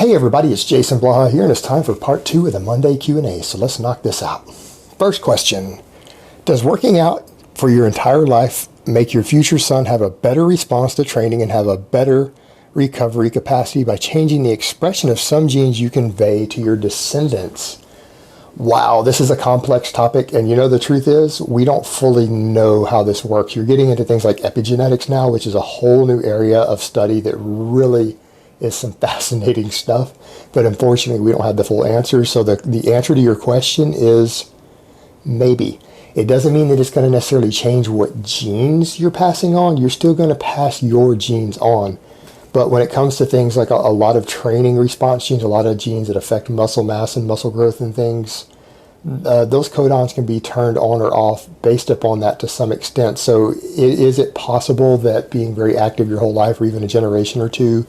Hey everybody, it's Jason Blaha here, and it's time for part 2 of the Monday Q&A, so let's knock this out. First question, does working out for your entire life make your future son have a better response to training and have a better recovery capacity by changing the expression of some genes you convey to your descendants? Wow, this is a complex topic, and you know the truth is, we don't fully know how this works. You're getting into things like epigenetics now, which is a whole new area of study that really is some fascinating stuff, but unfortunately we don't have the full answer. So the answer to your question is maybe. It doesn't mean that it's going to necessarily change what genes you're passing on. You're still going to pass your genes on. But when it comes to things like a lot of training response genes, a lot of genes that affect muscle mass and muscle growth and things, those codons can be turned on or off based upon that to some extent. So is it possible that being very active your whole life, or even a generation or two,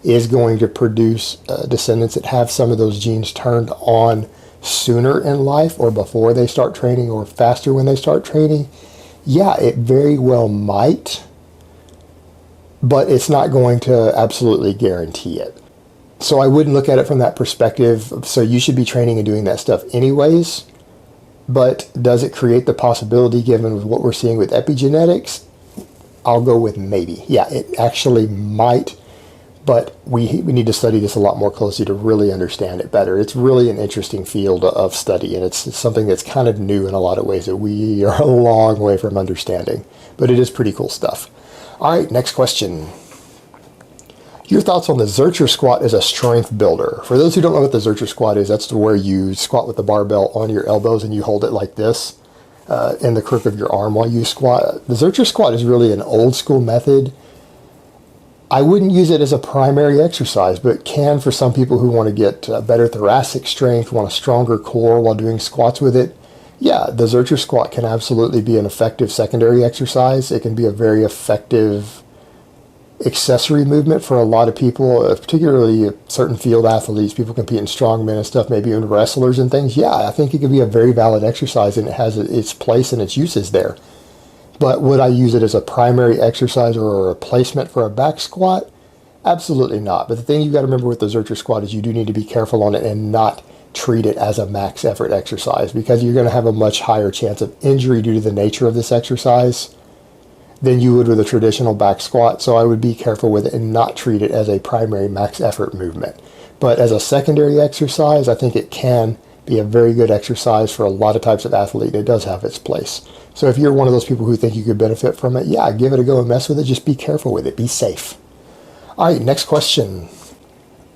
is going to produce descendants that have some of those genes turned on sooner in life, or before they start training, or faster when they start training? Yeah, it very well might, but it's not going to absolutely guarantee it. So I wouldn't look at it from that perspective. So you should be training and doing that stuff anyways, but does it create the possibility, given what we're seeing with epigenetics? I'll go with maybe. Yeah, it actually might. But we need to study this a lot more closely to really understand it better. It's really an interesting field of study, and it's something that's kind of new in a lot of ways that we are a long way from understanding. But it is pretty cool stuff. All right, next question. Your thoughts on the zercher squat as a strength builder. For those who don't know what the zercher squat is, that's where you squat with the barbell on your elbows and you hold it like this in the crook of your arm while you squat. The zercher squat is really an old school method. I wouldn't use it as a primary exercise, but can for some people who want to get better thoracic strength, want a stronger core while doing squats with it. Yeah, the zercher squat can absolutely be an effective secondary exercise. It can be a very effective accessory movement for a lot of people, particularly certain field athletes. People compete in strongmen and stuff, maybe even wrestlers and things. Yeah, I think it can be a very valid exercise, and it has its place and its uses there. But would I use it as a primary exercise or a replacement for a back squat? Absolutely not. But the thing you got to remember with the zercher squat is you do need to be careful on it and not treat it as a max effort exercise, because you're going to have a much higher chance of injury due to the nature of this exercise than you would with a traditional back squat. So I would be careful with it and not treat it as a primary max effort movement. But as a secondary exercise, I think it can be a very good exercise for a lot of types of athlete. It does have its place. So if you're one of those people who think you could benefit from it, yeah, give it a go and mess with it. Just be careful with it. Be safe. All right, next question.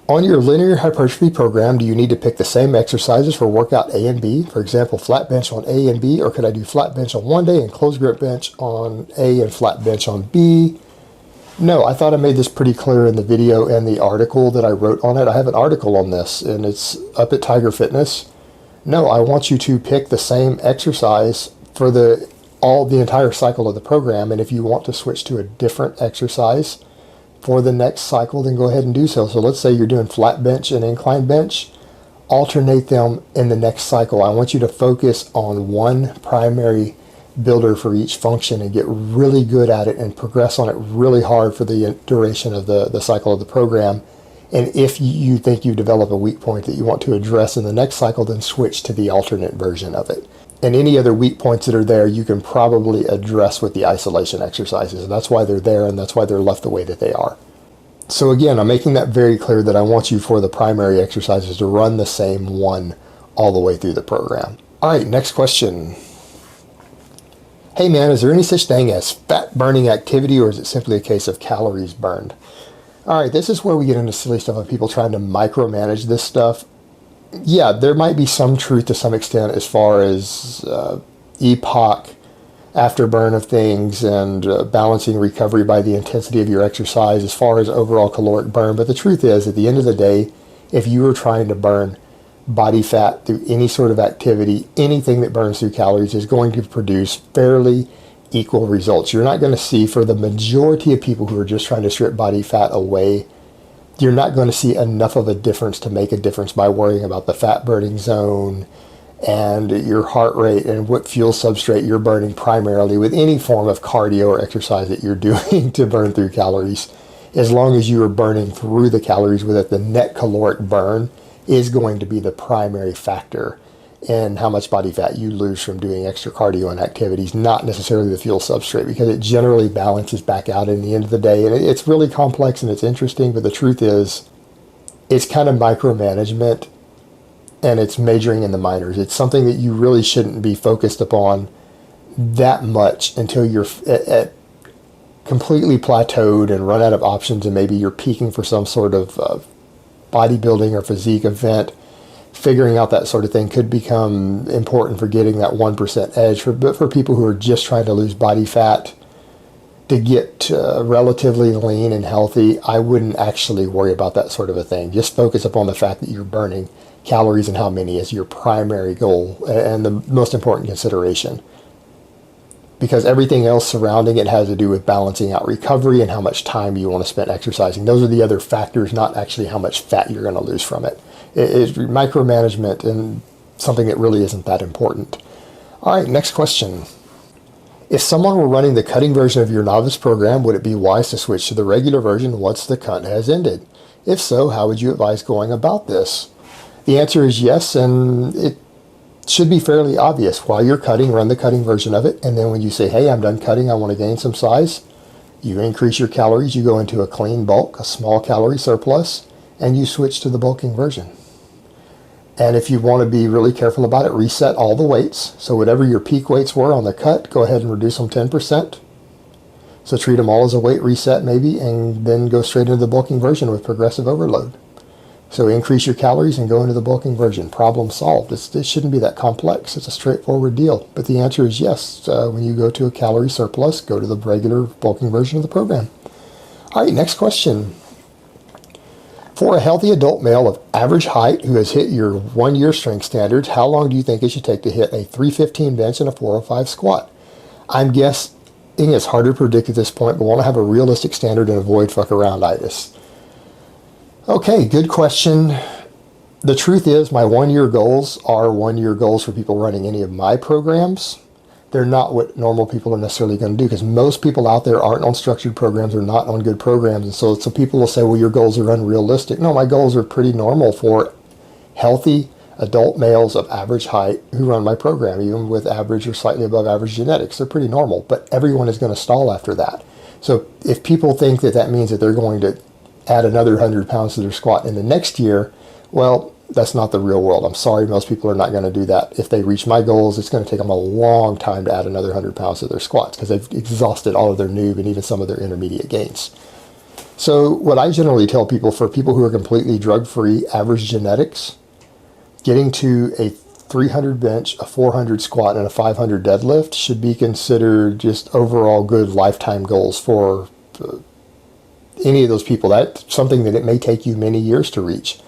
On your linear hypertrophy program, do you need to pick the same exercises for workout A and B? For example, flat bench on A and B, or could I do flat bench on one day and closed grip bench on A and flat bench on B? No, I thought I made this pretty clear in the video and the article that I wrote on it. I have an article on this, and it's up at Tiger Fitness. No, I want you to pick the same exercise for the entire cycle of the program, and if you want to switch to a different exercise for the next cycle, then go ahead and do so. So let's say you're doing flat bench and incline bench, alternate them in the next cycle. I want you to focus on one primary builder for each function and get really good at it and progress on it really hard for the duration of the cycle of the program. And if you think you develop a weak point that you want to address in the next cycle, then switch to the alternate version of it. And any other weak points that are there, you can probably address with the isolation exercises. And that's why they're there, and that's why they're left the way that they are. So again, I'm making that very clear that I want you for the primary exercises to run the same one all the way through the program. All right, next question. Hey man, is there any such thing as fat burning activity, or is it simply a case of calories burned? All right, this is where we get into silly stuff of people trying to micromanage this stuff. Yeah, there might be some truth to some extent as far as epoch, afterburn of things, and balancing recovery by the intensity of your exercise as far as overall caloric burn. But the truth is, at the end of the day, if you are trying to burn body fat through any sort of activity, anything that burns through calories is going to produce fairly equal results. You're not going to see, for the majority of people who are just trying to strip body fat away, you're not going to see enough of a difference to make a difference by worrying about the fat burning zone and your heart rate and what fuel substrate you're burning primarily with any form of cardio or exercise that you're doing to burn through calories. as long as you are burning through the calories with it, the net caloric burn is going to be the primary factor in how much body fat you lose from doing extra cardio and activities, not necessarily the fuel substrate, because it generally balances back out in the end of the day. And it's really complex and it's interesting, but the truth is it's kind of micromanagement and it's majoring in the minors. It's something that you really shouldn't be focused upon that much until you're at completely plateaued and run out of options, and maybe you're peaking for some sort of bodybuilding or physique event. Figuring out that sort of thing could become important for getting that 1% edge. But for people who are just trying to lose body fat to get relatively lean and healthy, I wouldn't actually worry about that sort of a thing. Just focus upon the fact that you're burning calories and how many is your primary goal and the most important consideration. Because everything else surrounding it has to do with balancing out recovery and how much time you want to spend exercising. Those are the other factors, not actually how much fat you're going to lose from it. It's micromanagement and something that really isn't that important. All right, next question. If someone were running the cutting version of your novice program, would it be wise to switch to the regular version once the cut has ended? If so, how would you advise going about this? The answer is yes, and it should be fairly obvious. While you're cutting, run the cutting version of it, and then when you say, hey, I'm done cutting, I want to gain some size, you increase your calories, you go into a clean bulk, a small calorie surplus, and you switch to the bulking version. And if you want to be really careful about it, reset all the weights. So whatever your peak weights were on the cut, go ahead and reduce them 10%. So treat them all as a weight reset maybe, and then go straight into the bulking version with progressive overload. So increase your calories and go into the bulking version. Problem solved. It shouldn't be that complex. It's a straightforward deal. But the answer is yes. When you go to a calorie surplus, go to the regular bulking version of the program. All right, next question. For a healthy adult male of average height who has hit your 1 year strength standards, how long do you think it should take to hit a 315 bench and a 405 squat? I'm guessing it's hard to predict at this point, but want to have a realistic standard and avoid fuckarounditis. Okay, good question. The truth is my 1 year goals are 1 year goals for people running any of my programs. They're not what normal people are necessarily going to do, because most people out there aren't on structured programs or not on good programs. And so people will say, well, your goals are unrealistic. No, my goals are pretty normal for healthy adult males of average height who run my program, even with average or slightly above average genetics. They're pretty normal, but everyone is going to stall after that. So if people think that that means that they're going to add another 100 pounds to their squat in the next year, well, that's not the real world. I'm sorry, most people are not going to do that. If they reach my goals, it's going to take them a long time to add another 100 pounds to their squats, because they've exhausted all of their noob and even some of their intermediate gains. So what I generally tell people, for people who are completely drug-free, average genetics, getting to a 300 bench, a 400 squat, and a 500 deadlift should be considered just overall good lifetime goals for any of those people. That's something that it may take you many years to reach.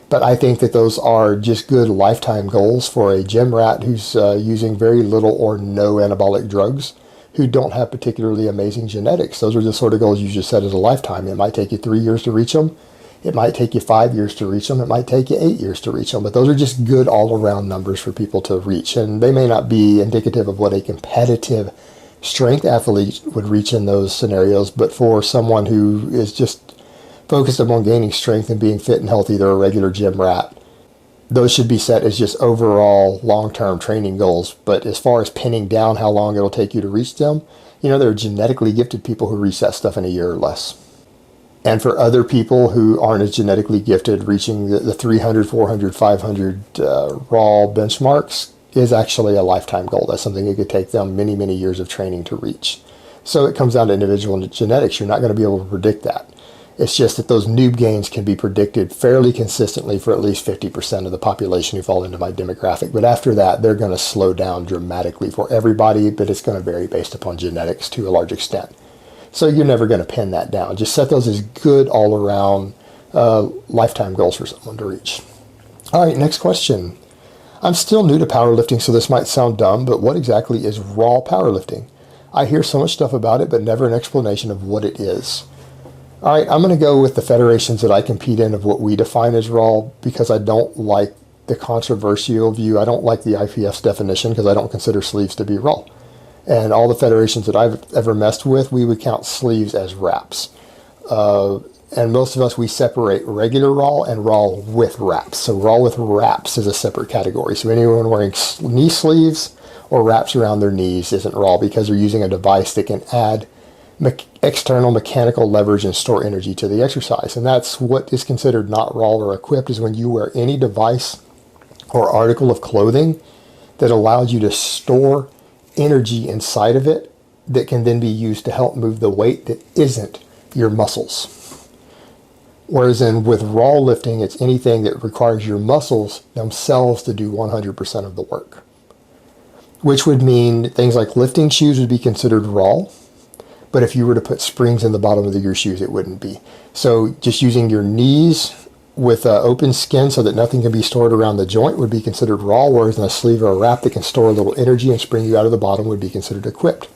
But I think that those are just good lifetime goals for a gym rat who's using very little or no anabolic drugs, who don't have particularly amazing genetics. Those are the sort of goals you just set as a lifetime. It might take you 3 years to reach them. It might take you 5 years to reach them. It might take you 8 years to reach them. But those are just good all-around numbers for people to reach. And they may not be indicative of what a competitive strength athlete would reach in those scenarios. But for someone who is just focused upon gaining strength and being fit and healthy, they're a regular gym rat. Those should be set as just overall long-term training goals. But as far as pinning down how long it'll take you to reach them, there are genetically gifted people who reach that stuff in a year or less. And for other people who aren't as genetically gifted, reaching the 300, 400, 500 raw benchmarks is actually a lifetime goal. That's something that could take them many, many years of training to reach. So it comes down to individual genetics. You're not going to be able to predict that. It's just that those noob gains can be predicted fairly consistently for at least 50% of the population who fall into my demographic. But after that, they're going to slow down dramatically for everybody, but it's going to vary based upon genetics to a large extent. So you're never going to pin that down. Just set those as good all-around lifetime goals for someone to reach. All right, next question. I'm still new to powerlifting, so this might sound dumb, but what exactly is raw powerlifting? I hear so much stuff about it, but never an explanation of what it is. All right, I'm going to go with the federations that I compete in of what we define as raw, because I don't like the controversial view. I don't like the IPF's definition, because I don't consider sleeves to be raw. And all the federations that I've ever messed with, we would count sleeves as wraps. And most of us, we separate regular raw and raw with wraps. So raw with wraps is a separate category. So anyone wearing knee sleeves or wraps around their knees isn't raw because they're using a device that can add external mechanical leverage and store energy to the exercise. And that's what is considered not raw or equipped, is when you wear any device or article of clothing that allows you to store energy inside of it that can then be used to help move the weight that isn't your muscles. Whereas with raw lifting, it's anything that requires your muscles themselves to do 100% of the work. Which would mean things like lifting shoes would be considered raw, but if you were to put springs in the bottom of your shoes, it wouldn't be. So just using your knees with open skin so that nothing can be stored around the joint would be considered raw, whereas in a sleeve or a wrap that can store a little energy and spring you out of the bottom would be considered equipped.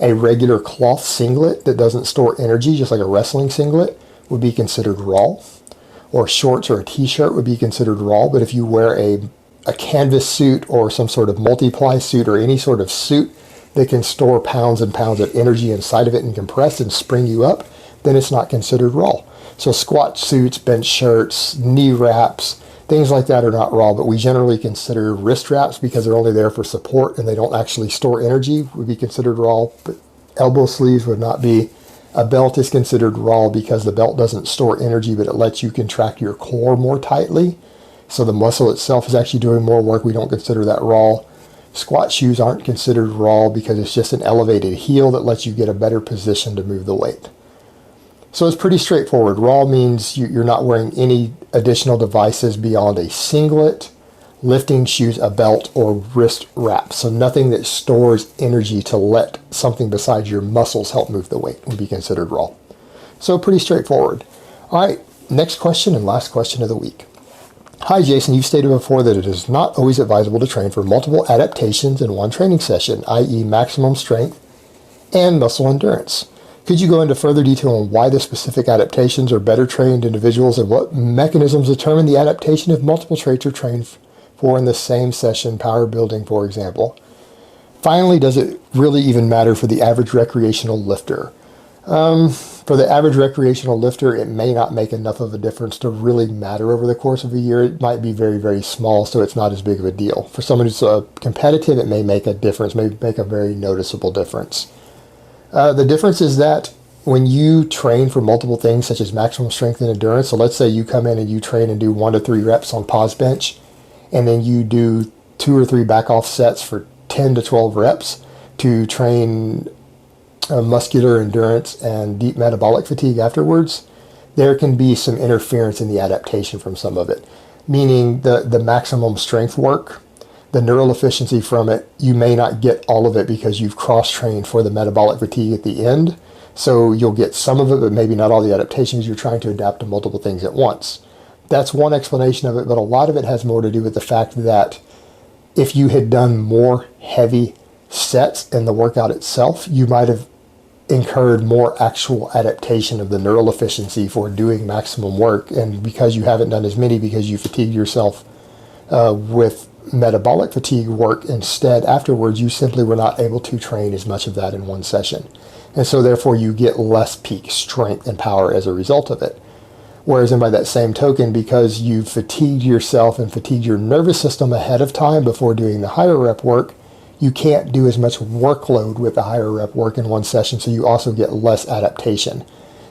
A regular cloth singlet that doesn't store energy, just like a wrestling singlet, would be considered raw, or shorts or a t-shirt would be considered raw. But if you wear a canvas suit or some sort of multiply suit or any sort of suit that can store pounds and pounds of energy inside of it and compress and spring you up, then it's not considered raw. So squat suits, bench shirts, knee wraps, things like that are not raw, but we generally consider wrist wraps, because they're only there for support and they don't actually store energy, would be considered raw. But elbow sleeves would not be. A belt is considered raw because the belt doesn't store energy, but it lets you contract your core more tightly. So the muscle itself is actually doing more work. We don't consider that raw. Squat shoes aren't considered raw because it's just an elevated heel that lets you get a better position to move the weight. So it's pretty straightforward. Raw means you're not wearing any additional devices beyond a singlet, lifting shoes, a belt, or wrist wrap. So nothing that stores energy to let something besides your muscles help move the weight would be considered raw. So pretty straightforward. All right, next question and last question of the week. Hi Jason, you've stated before that it is not always advisable to train for multiple adaptations in one training session, i.e. maximum strength and muscle endurance. Could you go into further detail on why the specific adaptations are better trained individuals and what mechanisms determine the adaptation if multiple traits are trained for in the same session, power building, for example? Finally, does it really even matter for the average recreational lifter? For the average recreational lifter, it may not make enough of a difference to really matter over the course of a year. It might be very, very small, so it's not as big of a deal. For someone who's competitive, it may make a difference, may make a very noticeable difference. The difference is that when you train for multiple things, such as maximum strength and endurance, so let's say you come in and you train and do 1 to 3 reps on pause bench, and then you do 2 or 3 back off sets for 10 to 12 reps to train muscular endurance and deep metabolic fatigue afterwards, there can be some interference in the adaptation from some of it. Meaning the maximum strength work, the neural efficiency from it, you may not get all of it because you've cross-trained for the metabolic fatigue at the end. So you'll get some of it, but maybe not all the adaptations. You're trying to adapt to multiple things at once. That's one explanation of it, but a lot of it has more to do with the fact that if you had done more heavy sets in the workout itself, you might have incurred more actual adaptation of the neural efficiency for doing maximum work. And because you haven't done as many, because you fatigued yourself with metabolic fatigue work instead afterwards, you simply were not able to train as much of that in one session. And so therefore you get less peak strength and power as a result of it. Whereas by that same token, because you fatigued yourself and fatigued your nervous system ahead of time before doing the higher rep work, you can't do as much workload with the higher rep work in one session, so you also get less adaptation.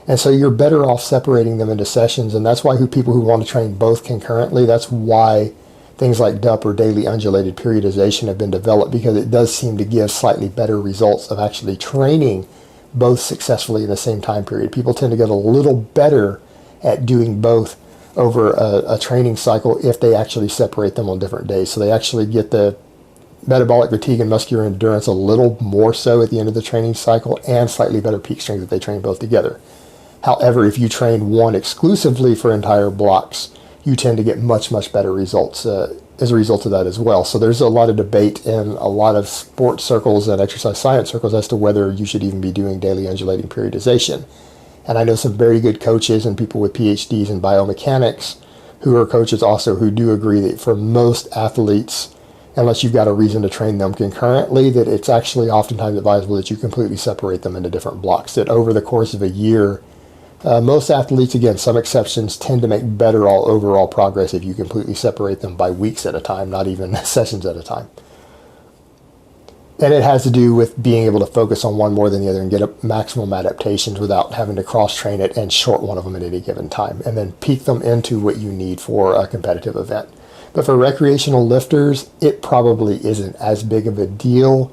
And so you're better off separating them into sessions, and that's why people who want to train both concurrently, that's why things like DUP or daily undulated periodization have been developed, because it does seem to give slightly better results of actually training both successfully in the same time period. People tend to get a little better at doing both over a training cycle if they actually separate them on different days. So they actually get the metabolic fatigue and muscular endurance a little more so at the end of the training cycle, and slightly better peak strength if they train both together. However, if you train one exclusively for entire blocks, you tend to get much, much better results as a result of that as well. So there's a lot of debate in a lot of sports circles and exercise science circles as to whether you should even be doing daily undulating periodization. And I know some very good coaches and people with PhDs in biomechanics who are coaches also who do agree that for most athletes, unless you've got a reason to train them concurrently, that it's actually oftentimes advisable that you completely separate them into different blocks, that over the course of a year, Most athletes, again, some exceptions, tend to make better overall progress if you completely separate them by weeks at a time, not even sessions at a time. And it has to do with being able to focus on one more than the other and get maximum adaptations without having to cross-train it and short one of them at any given time, and then peak them into what you need for a competitive event. But for recreational lifters, it probably isn't as big of a deal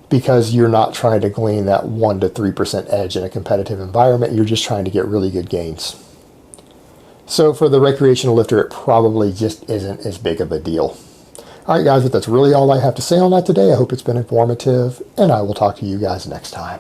because you're not trying to glean that 1 to 3% edge in a competitive environment. You're just trying to get really good gains. So for the recreational lifter, it probably just isn't as big of a deal. All right, guys, but that's really all I have to say on that today. I hope it's been informative, and I will talk to you guys next time.